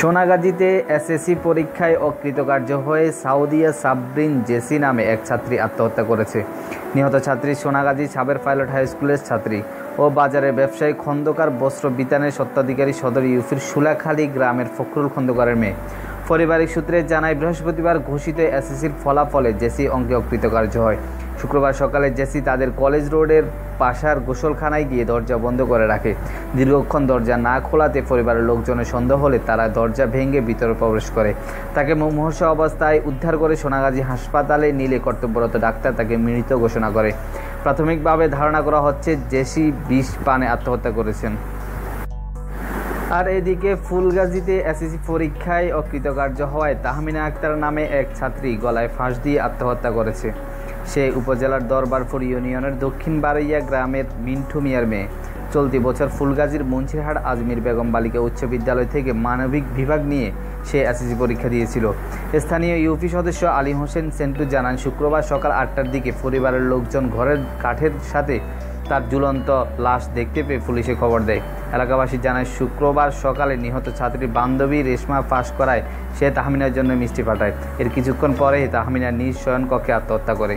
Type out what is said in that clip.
সোনাগাজীতে SSC পরীক্ষায় অকৃতকার্য হয়ে Saudia Sabrin JC নামে এক ছাত্রী আত্মহত্যা করেছে। নিহত ছাত্রী সোনাগাজী সাবের পাইলট হাই স্কুলের ছাত্রী ও বাজারের ব্যবসায়ী খন্দকার বস্ত্র বিতানের স্বত্বাধিকারী সদর ইউপির শুলাখালী গ্রামের ফখরুল খন্দকারের মেয়ে। পারিবারিক সূত্রে জানায়, বৃহস্পতিবার ঘোষিত এসএসসির ফলাফলে জেসি অঙ্কে অকৃতকার্য হয়। শুক্রবার সকালে জেসি তাদের কলেজ রোডের পাশার গোসলখানায় গিয়ে দরজা বন্ধ করে রাখে। দীর্ঘক্ষণ দরজা না খোলাতে পরিবারের লোকজনের সন্দেহ হলে তারা দরজা ভেঙে ভিতরে প্রবেশ করে। তাকে মুমূর্ষ অবস্থায় উদ্ধার করে সোনাগাজী হাসপাতালে নিলে কর্তব্যরত ডাক্তার তাকে মৃত ঘোষণা করে। প্রাথমিকভাবে ধারণা করা হচ্ছে জেসি বিষ পানে আত্মহত্যা করেছেন। আর এদিকে ফুলগাজীতে এসএসসি পরীক্ষায় অকৃতকার্য হওয়ায় তাহমিনা আক্তার নামে এক ছাত্রী গলায় ফাঁস দিয়ে আত্মহত্যা করেছে। সে উপজেলার দরবারপুর ইউনিয়নের দক্ষিণ বারইয়া গ্রামের মিন্টু মিয়ার মেয়ে। চলতি বছর ফুলগাজীর মুন্সিরহাট আজমির বেগম বালিকা উচ্চ বিদ্যালয় থেকে মানবিক বিভাগ নিয়ে সে এসএসসি পরীক্ষা দিয়েছিল। স্থানীয় ইউপি সদস্য আলী হোসেন সেন্টু জানান, শুক্রবার সকাল 8টার দিকে পরিবারের লোকজন ঘরের কাঠের সাথে তার ঝুলন্ত লাশ দেখতে পেয়ে পুলিশে খবর দেয়। এলাকাবাসী জানায়, শুক্রবার সকালে নিহত ছাত্রীর বান্ধবী রেশমা পাশ করায় সে তাহমিনার জন্য মিষ্টি পাঠায়। এর কিছুক্ষণ পরেই তাহমিনা নিজ শয়নকক্ষে আত্মহত্যা করে।